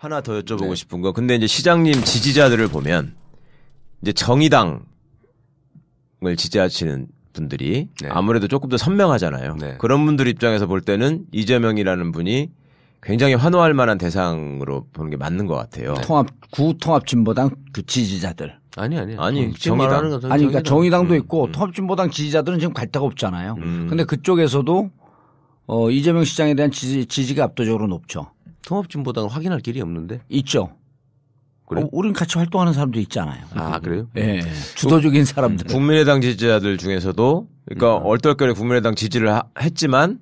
하나 더 여쭤보고 싶은 거. 근데 이제 시장님 지지자들을 보면 이제 정의당을 지지하시는 분들이 아무래도 조금 더 선명하잖아요. 그런 분들 입장에서 볼 때는 이재명이라는 분이 굉장히 환호할 만한 대상으로 보는 게 맞는 것 같아요. 구통합진보당 그 지지자들. 아니 정의당. 아니 그러니까 정의당도 있고 통합진보당 지지자들은 지금 갈 데가 없잖아요. 근데 그쪽에서도 이재명 시장에 대한 지지가 압도적으로 높죠. 통합진보당을 확인할 길이 없는데? 있죠. 그래? 우린 같이 활동하는 사람도 있잖아요. 아 그래요? 네. 주도적인 사람들. 국민의당 지지자들 중에서도 그러니까 얼떨결에 국민의당 지지를 했지만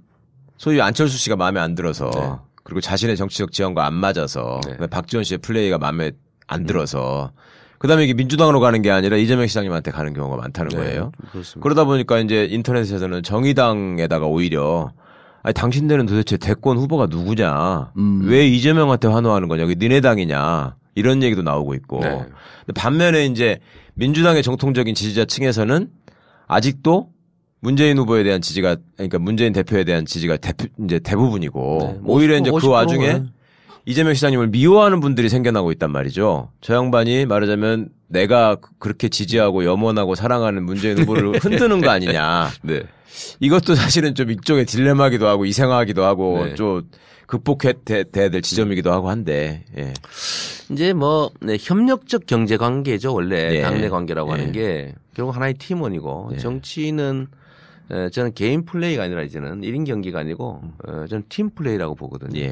소위 안철수 씨가 마음에 안 들어서 그리고 자신의 정치적 지형과 안 맞아서 박지원 씨의 플레이가 마음에 안 들어서 그다음에 이게 민주당으로 가는 게 아니라 이재명 시장님한테 가는 경우가 많다는 거예요. 그렇습니다. 그러다 보니까 이제 인터넷에서는 정의당에다가 오히려 아니 당신들은 도대체 대권 후보가 누구냐? 왜 이재명한테 환호하는 거냐? 이게 니네 당이냐? 이런 얘기도 나오고 있고. 근데 반면에 이제 민주당의 정통적인 지지자층에서는 아직도 문재인 후보에 대한 지지가 그러니까 문재인 대표에 대한 지지가 이제 대부분이고 오히려 이제 그 와중에 이재명 시장님을 미워하는 분들이 생겨나고 있단 말이죠. 저 양반이 말하자면 내가 그렇게 지지하고 염원하고 사랑하는 문재인 후보를 흔드는 거 아니냐. 이것도 사실은 좀 일종의 딜레마기도 하고 이상하기도 하고 좀 극복해야 될 지점이기도 하고 한데. 이제 뭐 협력적 경제 관계죠. 원래 당내 관계라고 하는 게 결국 하나의 팀원이고 정치는 저는 개인 플레이가 아니라 이제는 1인 경기가 아니고 저는 팀 플레이라고 보거든요.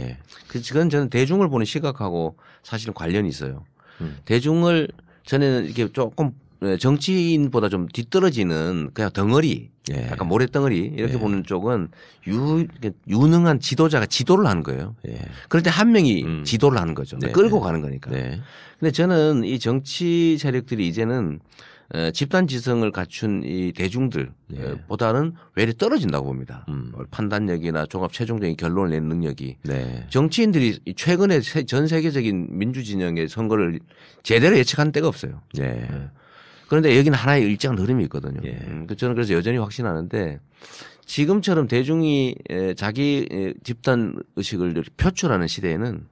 그건 저는 대중을 보는 시각하고 사실은 관련이 있어요. 대중을 저는 이렇게 조금 정치인보다 좀 뒤떨어지는 그냥 덩어리, 약간 모래덩어리 이렇게 보는 쪽은 유능한 지도자가 지도를 하는 거예요. 그럴 때 한 명이 지도를 하는 거죠. 끌고 가는 거니까. 근데 저는 이 정치 세력들이 이제는 집단 지성을 갖춘 이 대중들 보다는 외려 떨어진다고 봅니다. 판단력이나 종합 최종적인 결론을 내는 능력이. 정치인들이 최근에 전 세계적인 민주진영의 선거를 제대로 예측한 때가 없어요. 그런데 여기는 하나의 일정한 흐름이 있거든요. 저는 그래서 여전히 확신하는데 지금처럼 대중이 자기 집단 의식을 표출하는 시대에는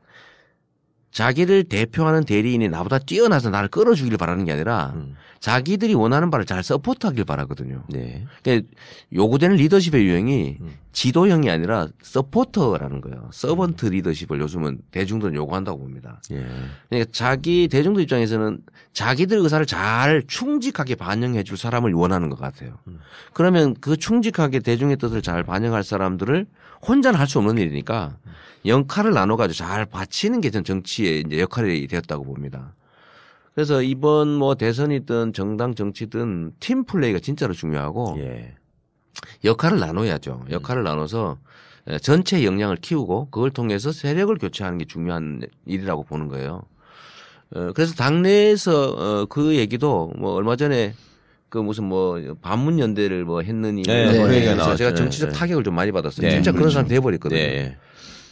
자기를 대표하는 대리인이 나보다 뛰어나서 나를 끌어주기를 바라는 게 아니라 자기들이 원하는 바를 잘 서포트하길 바라거든요. 그러니까 요구되는 리더십의 유형이 지도형이 아니라 서포터라는 거예요. 서번트 리더십을 요즘은 대중들은 요구한다고 봅니다. 그러니까 자기 대중들 입장에서는 자기들 의사를 잘 충직하게 반영해 줄 사람을 원하는 것 같아요. 그러면 그 충직하게 대중의 뜻을 잘 반영할 사람들을 혼자는 할 수 없는 일이니까 역할을 나눠가지고 잘 바치는 게 전 정치의 이제 역할이 되었다고 봅니다. 그래서 이번 뭐 대선이든 정당 정치든 팀 플레이가 진짜로 중요하고 역할을 나눠야죠. 역할을 나눠서 전체 역량을 키우고 그걸 통해서 세력을 교체하는 게 중요한 일이라고 보는 거예요. 그래서 당내에서 그 얘기도 뭐 얼마 전에 그 무슨 뭐 반문연대를 뭐 했느니 그래서 제가 정치적 타격을 좀 많이 받았어요. 진짜 그런 사람 돼버렸거든요.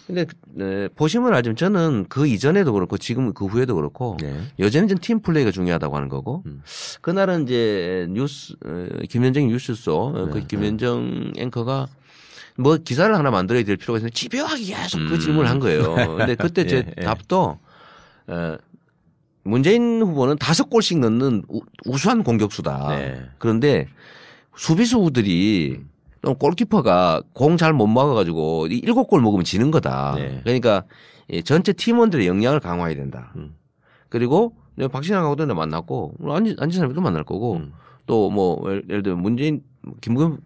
근데 보시면 알지만 저는 그 이전에도 그렇고 지금 그 후에도 그렇고 여전히 좀 팀 플레이가 중요하다고 하는 거고 그날은 이제 김현정 뉴스소 그 김현정 앵커가 뭐 기사를 하나 만들어야 될 필요가 있는데 집요하게 계속 그 질문을 한 거예요. 근데 그때 제 답도 문재인 후보는 5골씩 넣는 우수한 공격수다. 그런데 수비수들이 골키퍼가 공 잘 못 막아가지고 7골 먹으면 지는 거다. 그러니까 전체 팀원들의 역량을 강화해야 된다. 그리고 박신양하고도 만났고 안지사님도 만날 거고 또 뭐 예를 들면 문재인 김부겸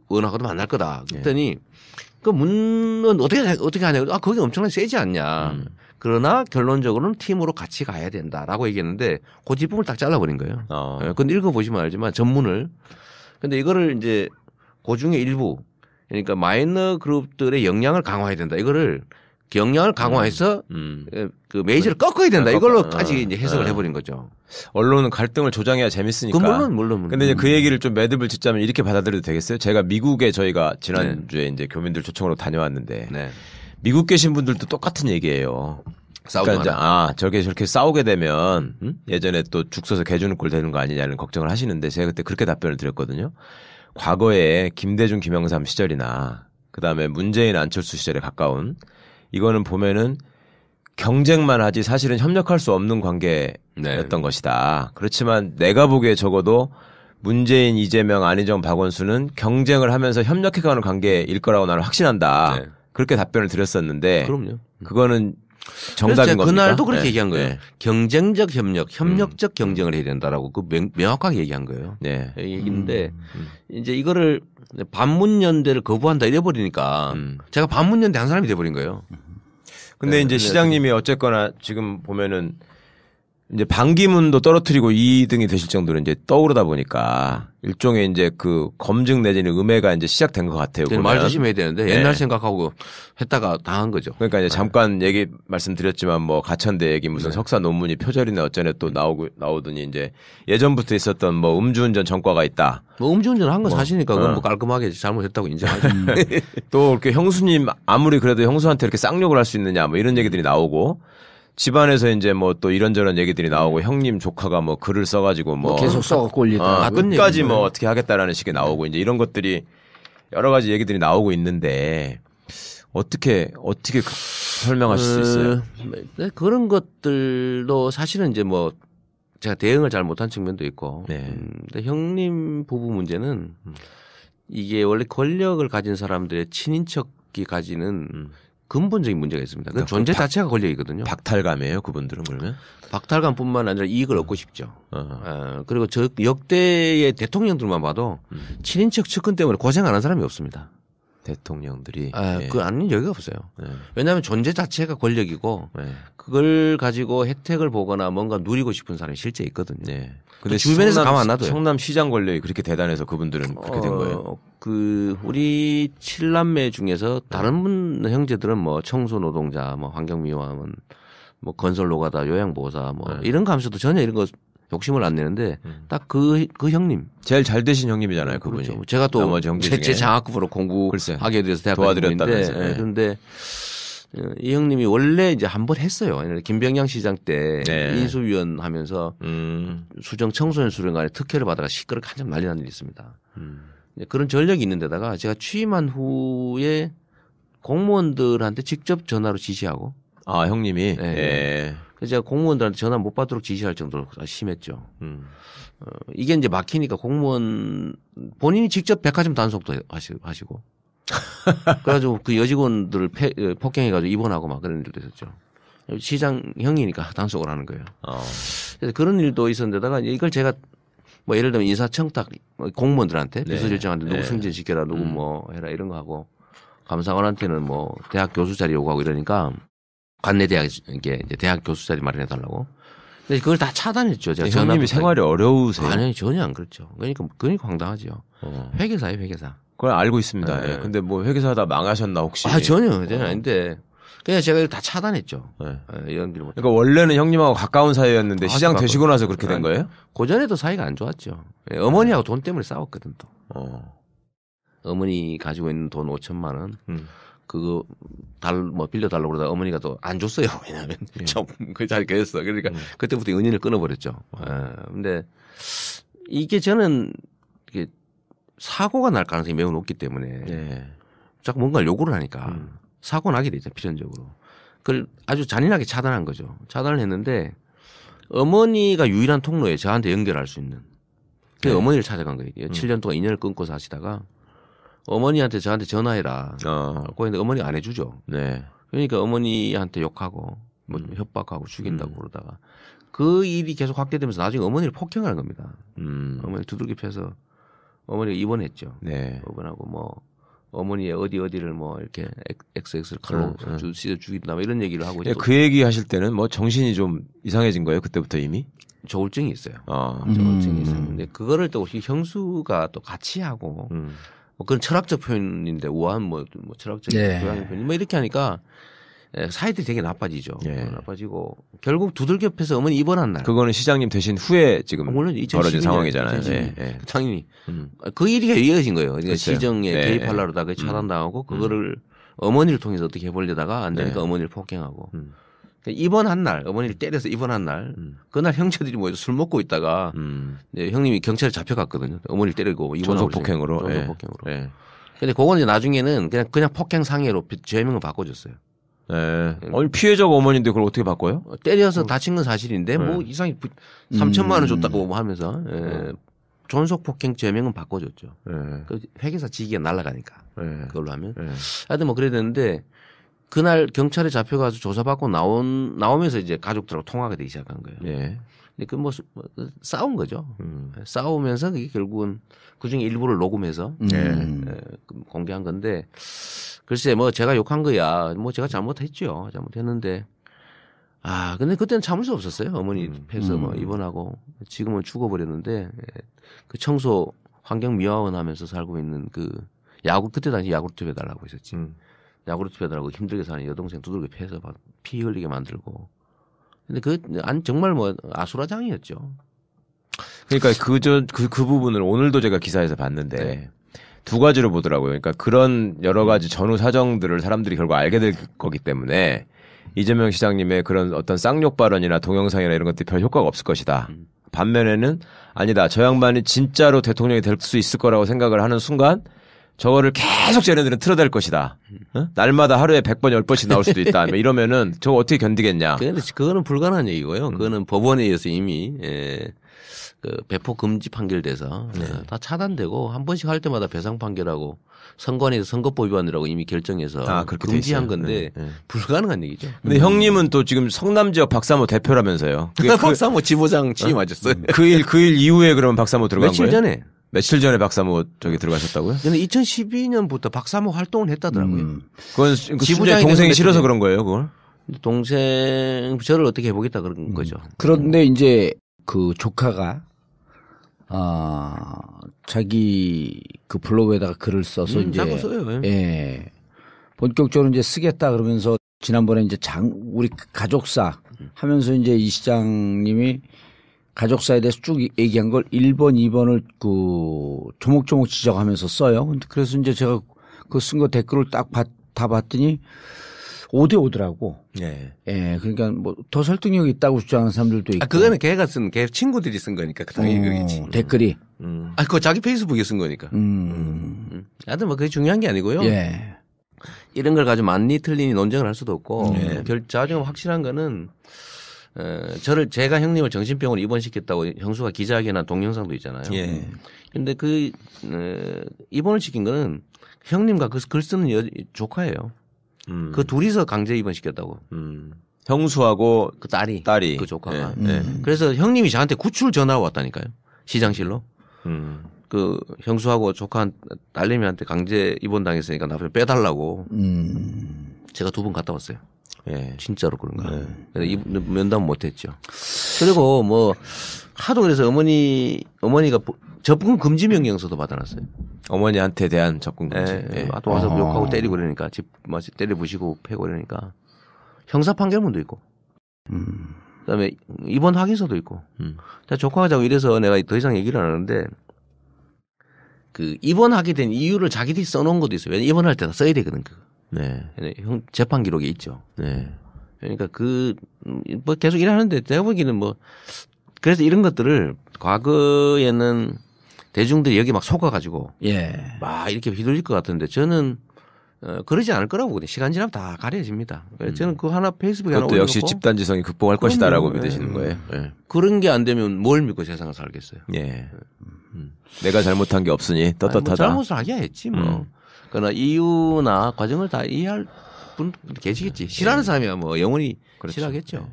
의원하고도 만날 거다. 그랬더니 그 문은 어떻게 하냐. 아 거기 엄청나게 세지 않냐. 그러나 결론적으로는 팀으로 같이 가야 된다라고 얘기했는데 그 뒷부분을 딱 잘라버린 거예요. 그건 읽어보시면 알지만 전문을. 근데 이거를 이제 그 중에 일부 그러니까 마이너 그룹들의 역량을 강화해야 된다. 이거를 역량을 강화해서 그 메이저를 꺾어야 된다. 이걸로까지 이제 해석을 해버린 거죠. 언론은 갈등을 조장해야 재밌으니까. 물론. 근데 이제 그 얘기를 좀 매듭을 짓자면 이렇게 받아들여도 되겠어요? 제가 미국에 저희가 지난주에 이제 교민들 초청으로 다녀왔는데 미국 계신 분들도 똑같은 얘기예요. 그러니까 이제 저렇게 싸우게 되면 예전에 또 죽 서서 개 주는 꼴 되는 거 아니냐는 걱정을 하시는데 제가 그때 그렇게 답변을 드렸거든요. 과거에 김대중 김영삼 시절이나 그다음에 문재인 안철수 시절에 가까운 이거는 보면은 경쟁만 하지 사실은 협력할 수 없는 관계였던 것이다. 그렇지만 내가 보기에 적어도 문재인, 이재명, 안희정, 박원순은 경쟁을 하면서 협력해가는 관계일 거라고 나는 확신한다. 네. 그렇게 답변을 드렸었는데 그럼요. 그거는 정답인 겁니까? 그날도 그렇게 네. 얘기한 거예요. 네. 경쟁적 협력, 협력적 경쟁을 해야 된다라고 그 명확하게 얘기한 거예요. 네. 얘기인데 이제 이거를 반문연대를 거부한다 이래버리니까 제가 반문연대 한 사람이 돼버린 거예요. 근데 이제 시장님이 어쨌거나 지금 보면은 이제 반기문도 떨어뜨리고 2등이 되실 정도로 이제 떠오르다 보니까 일종의 이제 그 검증 내지는 음해가 이제 시작된 것 같아요. 말 조심해야 되는데 네. 옛날 생각하고 했다가 당한 거죠. 그러니까 이제 잠깐 말씀드렸지만 뭐 가천대 얘기 무슨 석사 논문이 표절이네 어쩌네 또 나오더니 이제 예전부터 있었던 뭐 음주운전 전과가 있다. 뭐 음주운전 한 건 사실이니까 그건 뭐 깔끔하게 잘못했다고 인정하죠. 또 이렇게 형수님 아무리 그래도 형수한테 이렇게 쌍욕을 할 수 있느냐 뭐 이런 얘기들이 나오고 집안에서 이제 뭐 또 이런저런 얘기들이 나오고 형님 조카가 뭐 글을 써가지고 뭐 계속 써갖고 올리다. 끝까지 뭐 어떻게 하겠다라는 식의 나오고 이제 이런 것들이 여러 가지 얘기들이 나오고 있는데 어떻게 설명하실 수 있어요? 그런 것들도 사실은 이제 뭐 제가 대응을 잘 못한 측면도 있고. 네. 근데 형님 부부 문제는 이게 원래 권력을 가진 사람들의 친인척이 가지는 근본적인 문제가 있습니다. 그 존재 자체가 권력이거든요. 박탈감이에요, 그분들은 그러면? 박탈감뿐만 아니라 이익을 얻고 싶죠. 그리고 저 역대의 대통령들만 봐도 친인척 측근 때문에 고생 안 한 사람이 없습니다. 대통령들이. 그 아닌 여기가 없어요. 왜냐하면 존재 자체가 권력이고 그걸 가지고 혜택을 보거나 뭔가 누리고 싶은 사람이 실제 있거든요. 네. 근데 주변에서 가만 안 놔둬요. 성남시장 권력이 그렇게 대단해서 그분들은 그렇게 된 거예요. 우리 7남매 중에서 다른 형제들은 뭐 청소 노동자, 뭐 환경미화원, 뭐 건설 노가다, 요양보호사, 뭐 이런 거 하면서도 전혀 이런 거 욕심을 안 내는데 딱 그 형님. 제일 잘 되신 형님이잖아요, 그분이. 그렇죠. 제가 또 제 장학금으로 공부하게 돼서 대학 도와드렸다면서요. 그런데 이 형님이 원래 이제 한 번 했어요. 김병양 시장 때 인수위원 하면서 수정 청소년 수련관에 특혜를 받아가 시끄럽게 한참 난리 난 일이 있습니다. 그런 전력이 있는 데다가 제가 취임한 후에 공무원들한테 직접 전화로 지시하고. 아, 형님이? 네. 그래서 제가 공무원들한테 전화 못 받도록 지시할 정도로 심했죠. 이게 이제 막히니까 공무원 본인이 직접 백화점 단속도 하시고. 그래가지고 그 여직원들을 폭행해가지고 입원하고 막 그런 일도 있었죠. 시장 형이니까 단속을 하는 거예요. 그래서 그런 일도 있었는데다가 이걸 제가 뭐 예를 들면 인사청탁 공무원들한테 비서실장한테 누구 승진시켜라 누구 뭐 해라 이런 거 하고 감사관한테는 뭐 대학 교수 자리 요구하고 이러니까 관내대학 이게 이제 대학 교수 자리 마련해 달라고. 근데 그걸 다 차단했죠. 제가 형님이 생활이 어려우세요? 아니 전혀 안 그렇죠. 그러니까 황당하죠. 회계사예요, 회계사. 그걸 알고 있습니다. 네. 근데 뭐 회계사다 망하셨나 혹시? 전혀 아닌데. 그냥 제가 이걸 다 차단했죠. 이런 길 못. 그러니까 원래는 형님하고 가까운 사이였는데 시장 되시고 나서 그렇게 된 거예요? 고전에도 사이가 안 좋았죠. 어머니하고 돈 때문에 싸웠거든 또. 어머니 가지고 있는 돈 5천만 원. 그거 뭐 빌려달라고 그러다 어머니가 또 안 줬어요. 왜냐하면 좀 그 자리 그랬어. 그러니까 그때부터 은인을 끊어버렸죠. 근데 이게 저는 이게 사고가 날 가능성이 매우 높기 때문에 자꾸 뭔가를 요구를 하니까 사고 나게 되죠. 필연적으로. 그걸 아주 잔인하게 차단한 거죠. 차단을 했는데 어머니가 유일한 통로에 저한테 연결할 수 있는. 그 어머니를 찾아간 거예요. 7년 동안 인연을 끊고 사시다가 어머니한테 저한테 전화해라. 그거 했는데 어머니가 안 해주죠. 그러니까 어머니한테 욕하고 뭐 협박하고 죽인다고 그러다가 그 일이 계속 확대되면서 나중에 어머니를 폭행하는 겁니다. 어머니 두들겨 패서 어머니가 입원했죠. 입원하고 뭐 어머니의 어디를 뭐 이렇게 XX를 칼로 찢어 죽인다 뭐 이런 얘기를 하고 있죠. 그 얘기 하실 때는 뭐 정신이 좀 이상해진 거예요? 그때부터 이미? 조울증이 있어요. 조울증이 있어요. 근데 그거를 또 형수가 또 같이 하고 뭐 그런 철학적 표현인데 우아한 뭐 철학적인 교양의 표현 뭐 이렇게 하니까 사이들이 되게 나빠지죠. 나빠지고 결국 두들겨 패서 어머니 입원한 날. 그거는 시장님 되신 후에 지금 물론 벌어진 상황이잖아요. 당연히 그 일이 이어진 거예요. 그러니까 시정에 개입하려고 하다가 차단당하고 그거를 어머니를 통해서 어떻게 해보려다가 안 되니까 어머니를 폭행하고 입원한 날 어머니를 때려서 입원한 날 그날 형제들이 모여서 술 먹고 있다가 형님이 경찰에 잡혀갔거든요. 어머니를 때리고 입원하고 조속폭행으로. 조속폭행으로. 근데 그거는 이제 나중에는 그냥 폭행 상해로 죄명을 바꿔줬어요. 네. 아니 피해자가 어머니인데 그걸 어떻게 바꿔요? 때려서 다친 건 사실인데 뭐 이상이 3천만 원 줬다고 뭐 하면서 존속 폭행 죄명은 바꿔줬죠. 그 회계사 직위가 날아가니까 그걸로 하면. 하여튼 뭐 그래야 되는데 그날 경찰에 잡혀가서 조사받고 나오면서 이제 가족들하고 통화가 되기 시작한 거예요. 근데 그 뭐 싸운 거죠. 싸우면서 그게 결국은 그중에 일부를 녹음해서 공개한 건데 글쎄 뭐 제가 욕한 거야. 뭐 제가 잘못했죠. 잘못했는데 근데 그때는 참을 수 없었어요. 어머니 패서 뭐 입원하고 지금은 죽어버렸는데 그 청소 환경미화원 하면서 살고 있는 그 그때 당시 야구르트 배달하고 있었지. 야구르트 배달하고 힘들게 사는 여동생 두들겨 패서 피 흘리게 만들고. 근데 정말 뭐 아수라장이었죠. 그러니까 그 부분을 오늘도 제가 기사에서 봤는데 두 가지로 보더라고요. 그러니까 그런 여러 가지 전후 사정들을 사람들이 결국 알게 될 거기 때문에 이재명 시장님의 그런 어떤 쌍욕 발언이나 동영상이나 이런 것들이 별 효과가 없을 것이다. 반면에는 아니다. 저 양반이 진짜로 대통령이 될 수 있을 거라고 생각을 하는 순간 저거를 계속 쟤네들은 틀어댈 것이다. 날마다 하루에 100번, 10번씩 나올 수도 있다. 이러면은 저거 어떻게 견디겠냐. 그거는 불가능한 얘기고요. 그거는 법원에 의해서 이미 그 배포 금지 판결돼서 다 차단되고 한 번씩 할 때마다 배상 판결하고 선관위에서 선거법 위반이라고 이미 결정해서 금지한 건데 불가능한 얘기죠. 근데 형님은 또 지금 성남 지역 박사모 대표라면서요. 박사모 지부장 취임하셨어요. 그 일 이후에 그러면 박사모 들어간 며칠 거예요? 며칠 전에 박사모 저기 들어가셨다고요? 근데 2012년부터 박사모 활동을 했다더라고요. 그건 지부장이 동생이 싫어서 그런 거예요, 그걸? 동생 저를 어떻게 해보겠다 그런 거죠. 그런데 이제 그 조카가 자기 그 블로그에다가 글을 써서 이제 자꾸 써요. 예. 본격적으로 이제 쓰겠다 그러면서 지난번에 이제 우리 가족사 하면서 이제 이 시장님이 가족사에 대해서 쭉 얘기한 걸 1번, 2번을 그 조목조목 지적하면서 써요. 근데 그래서 이제 제가 그 쓴 거 댓글을 다 봤더니 5대5더라고. 예. 그러니까 뭐 더 설득력이 있다고 주장하는 사람들도 있고. 그거는 걔가 걔 친구들이 쓴 거니까 당연히 그러겠지. 댓글이. 그거 자기 페이스북에 쓴 거니까. 하여튼 뭐 그게 중요한 게 아니고요. 예. 이런 걸 가지고 맞니 틀리니 논쟁을 할 수도 없고. 결자적으로 확실한 거는 제가 형님을 정신병원에 입원시켰다고 형수가 기자회견한 동영상도 있잖아요. 근데 입원을 시킨 거는 형님과 그 글 쓰는 조카예요. 그 둘이서 강제 입원시켰다고. 형수하고 그 딸이 그 조카가. 그래서 형님이 저한테 구출 전화가 왔다니까요. 시장실로. 그 형수하고 조카 딸내미한테 강제 입원당했으니까 나 빼달라고. 제가 2번 갔다 왔어요. 진짜로 그런가. 면담 못했죠. 그리고 뭐 하도 그래서 어머니가 접근 금지 명령서도 받아놨어요. 어머니한테 대한 접근 금지. 또 와서 욕하고 때리고 그러니까 집 때려 부시고 패고 그러니까 형사 판결문도 있고. 그다음에 입원 확인서도 있고. 조카가 자꾸 이래서 내가 더 이상 얘기를 안 하는데 그 입원하게 된 이유를 자기들이 써놓은 것도 있어요. 왜냐면 입원할 때 다 써야 되거든. 형 재판 기록에 있죠. 그러니까 뭐 계속 일하는데 내가 보기에는 뭐 그래서 이런 것들을 과거에는 대중들이 여기 막 속아가지고 막 이렇게 휘둘릴 것 같은데 저는 그러지 않을 거라고 보거든요. 시간 지나면 다 가려집니다. 저는 그 하나 페이스북에 하나 그것도 역시 집단지성이 극복할 것이다라고 믿으시는 거예요. 그런 게 안 되면 뭘 믿고 세상을 살겠어요. 내가 잘못한 게 없으니 떳떳하다. 뭐 잘못을 하기야 했지 뭐. 그러나 이유나 과정을 다 이해할 분 계시겠지. 싫어하는 사람이야 뭐 영원히 싫어하겠죠.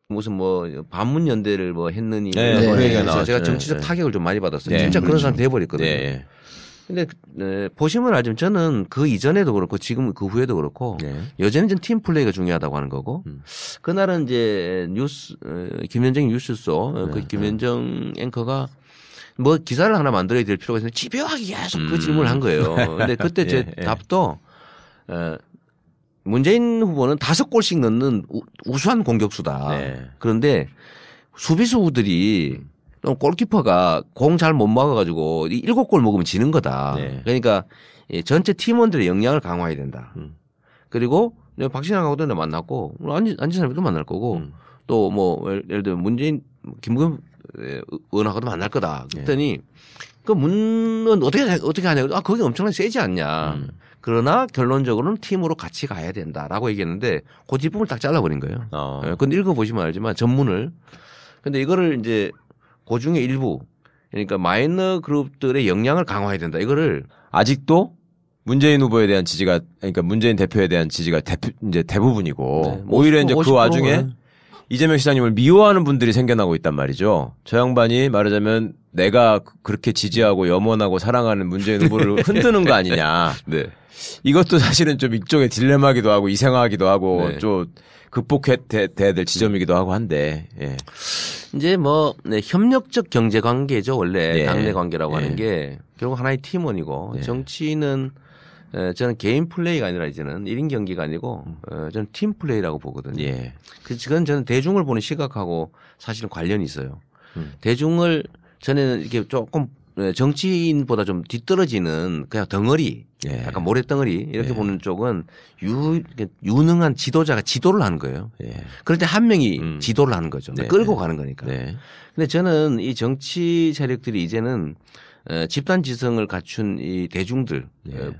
무슨 뭐 반문연대를 뭐 했느니 제가 정치적 타격을 좀 많이 받았어요. 진짜 그런 사람 돼버렸거든요. 근데 보시면 알지만 저는 그 이전에도 그렇고 지금 그 후에도 그렇고 여전히 좀 팀 플레이가 중요하다고 하는 거고 그날은 이제 김현정 뉴스소 그 김현정 앵커가 뭐 기사를 하나 만들어야 될 필요가 있는데 집요하게 계속 그 질문을 한 거예요. 근데 그때 제 답도 문재인 후보는 5골씩 넣는 우수한 공격수다. 그런데 수비수들이 골키퍼가 공 잘 못 막아가지고 7골 먹으면 지는 거다. 그러니까 전체 팀원들의 역량을 강화해야 된다. 그리고 박신양하고도 만났고 안지사람도 만날 거고 또 뭐 예를 들면 문재인 김부겸 의원하고도 만날 거다. 그랬더니 그 문은 어떻게 하냐. 거기 엄청나게 세지 않냐. 그러나 결론적으로는 팀으로 같이 가야 된다라고 얘기했는데 그 뒷부분을 딱 잘라버린 거예요. 근데 읽어보시면 알지만 전문을. 근데 이거를 이제 그 중에 일부 그러니까 마이너 그룹들의 역량을 강화해야 된다. 이거를 아직도 문재인 후보에 대한 지지가 그러니까 문재인 대표에 대한 지지가 이제 대부분이고 네, 오히려 이제 그 와중에 네. 이재명 시장님을 미워하는 분들이 생겨나고 있단 말이죠. 저 양반이 말하자면 내가 그렇게 지지하고 염원하고 사랑하는 문재인 후보를 흔드는 거 아니냐. 네. 이것도 사실은 좀 일종의 딜레마기도 하고 이상하기도 하고 네. 좀 극복해야 될 지점이기도 하고 한데. 예. 이제 뭐 네, 협력적 경제 관계죠. 원래 예. 당내 관계라고 예. 하는 게 결국 하나의 팀원이고 예. 정치는 저는 개인 플레이가 아니라 이제는 1인 경기가 아니고 저는 팀 플레이라고 보거든요. 예. 그건 저는 대중을 보는 시각하고 사실은 관련이 있어요. 대중을 저는 이렇게 조금 정치인보다 좀 뒤떨어지는 그냥 덩어리, 예. 약간 모래덩어리 이렇게 예. 보는 쪽은 유능한 지도자가 지도를 하는 거예요. 예. 그럴 때 한 명이 지도를 하는 거죠. 네. 끌고 가는 거니까. 네. 근데 저는 이 정치 세력들이 이제는 집단 지성을 갖춘 이 대중들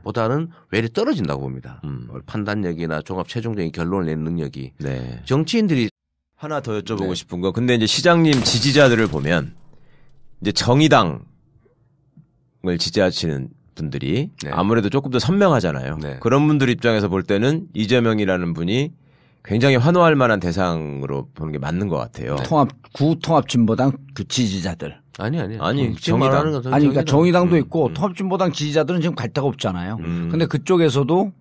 보다는 외려 떨어진다고 봅니다. 판단력이나 종합 최종적인 결론을 내는 능력이. 네. 정치인들이 하나 더 여쭤보고 네. 싶은 거. 근데 이제 시장님 지지자들을 보면 이제 정의당을 지지하시는 분들이 네. 아무래도 조금 더 선명하잖아요. 네. 그런 분들 입장에서 볼 때는 이재명이라는 분이 굉장히 환호할 만한 대상으로 보는 게 맞는 것 같아요. 구통합진보당 그 지지자들. 아니 아니, 지금 정의당. 말하는 건 아니 그러니까 정의당도 있고 통합진보당 지지자들은 지금 갈 데가 없잖아요. 근데 그쪽에서도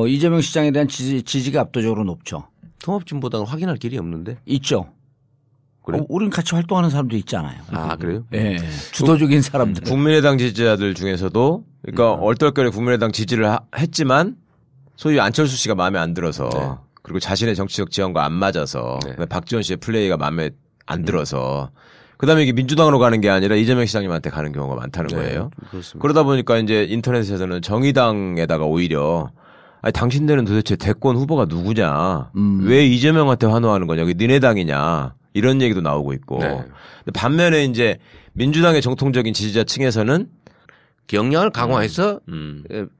이재명 시장에 대한 지지가 압도적으로 높죠. 통합진보당을 확인할 길이 없는데. 있죠. 그래? 우린 같이 활동하는 사람도 있잖아요. 아 그래요? 예. 주도적인 사람들. 국민의당 지지자들 중에서도 그러니까 얼떨결에 국민의당 지지를 했지만 소위 안철수 씨가 마음에 안 들어서 네. 그리고 자신의 정치적 지형과 안 맞아서 네. 박지원 씨의 플레이가 마음에 안 들어서 그다음에 이게 민주당으로 가는 게 아니라 이재명 시장님한테 가는 경우가 많다는 거예요. 그렇습니다. 그러다 보니까 이제 인터넷에서는 정의당에다가 오히려 아니 당신들은 도대체 대권 후보가 누구냐? 왜 이재명한테 환호하는 거냐? 이게 니네 당이냐? 이런 얘기도 나오고 있고. 네. 근데 반면에 이제 민주당의 정통적인 지지자층에서는 역량을 강화해서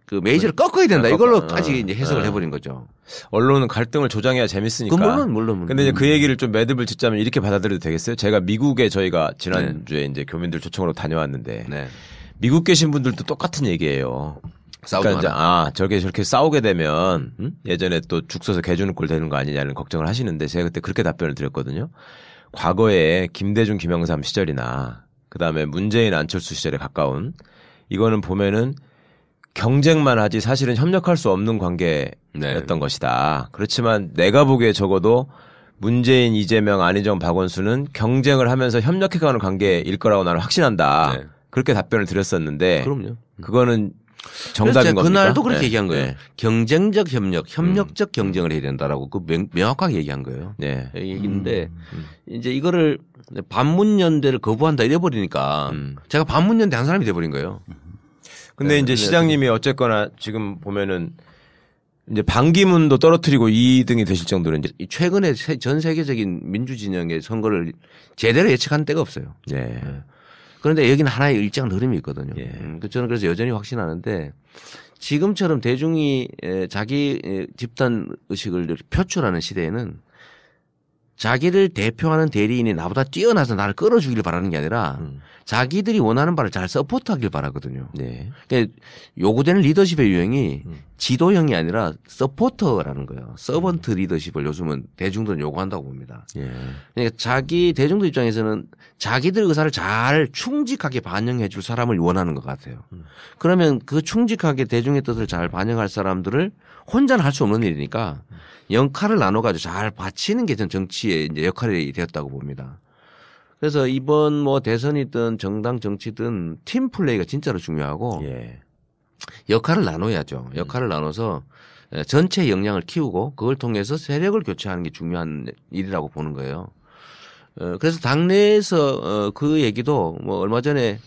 그 메이저를 꺾어야 된다. 이걸로까지 이제 해석을 해버린 거죠. 언론은 갈등을 조장해야 재밌으니까. 물론. 근데 이제 그 얘기를 좀 매듭을 짓자면 이렇게 받아들여도 되겠어요? 제가 미국에 저희가 지난주에 이제 교민들 초청으로 다녀왔는데 네. 미국 계신 분들도 똑같은 얘기예요. 싸우지 그러니까 이제 저렇게 싸우게 되면 예전에 또 죽 서서 개 주는 꼴 되는 거 아니냐는 걱정을 하시는데 제가 그때 그렇게 답변을 드렸거든요. 과거에 김대중 김영삼 시절이나 그다음에 문재인 안철수 시절에 가까운 이거는 보면은 경쟁만 하지 사실은 협력할 수 없는 관계였던 것이다. 그렇지만 내가 보기에 적어도 문재인, 이재명, 안희정, 박원순은 경쟁을 하면서 협력해가는 관계일 거라고 나는 확신한다. 네. 그렇게 답변을 드렸었는데 그럼요. 그거는 정답인 겁니까? 그날도 그렇게 네. 얘기한 거예요. 네. 경쟁적 협력, 협력적 경쟁을 해야 된다라고 명확하게 얘기한 거예요. 네. 얘기인데 이제 이거를 반문연대를 거부한다 이래버리니까 제가 반문연대 한 사람이 돼버린 거예요. 근데 네, 이제 네, 시장님이 어쨌거나 지금 보면은 이제 반기문도 떨어뜨리고 2등이 되실 정도로 이제 최근에 전 세계적인 민주진영의 선거를 제대로 예측한 때가 없어요. 네. 그런데 여기는 하나의 일정한 흐름이 있거든요. 예. 저는 그래서 여전히 확신하는데 지금처럼 대중이 자기 집단 의식을 표출하는 시대에는 자기를 대표하는 대리인이 나보다 뛰어나서 나를 끌어주길 바라는 게 아니라 자기들이 원하는 바를 잘 서포트하길 바라거든요. 네. 그러니까 요구되는 리더십의 유형이 지도형이 아니라 서포터라는 거예요. 서번트 리더십을 요즘은 대중들은 요구한다고 봅니다. 예. 그러니까 대중들 입장에서는 자기들 의사를 잘 충직하게 반영해 줄 사람을 원하는 것 같아요. 그러면 그 충직하게 대중의 뜻을 잘 반영할 사람들을 혼자는 할 수 없는 일이니까 역할을 나눠가지고 잘 바치는 게 전 정치의 이제 역할이 되었다고 봅니다. 그래서 이번 뭐 대선이든 정당 정치든 팀 플레이가 진짜로 중요하고 예. 역할을 나눠야죠. 역할을 나눠서 전체 역량을 키우고 그걸 통해서 세력을 교체하는 게 중요한 일이라고 보는 거예요. 그래서 당내에서 그 얘기도 뭐 얼마 전에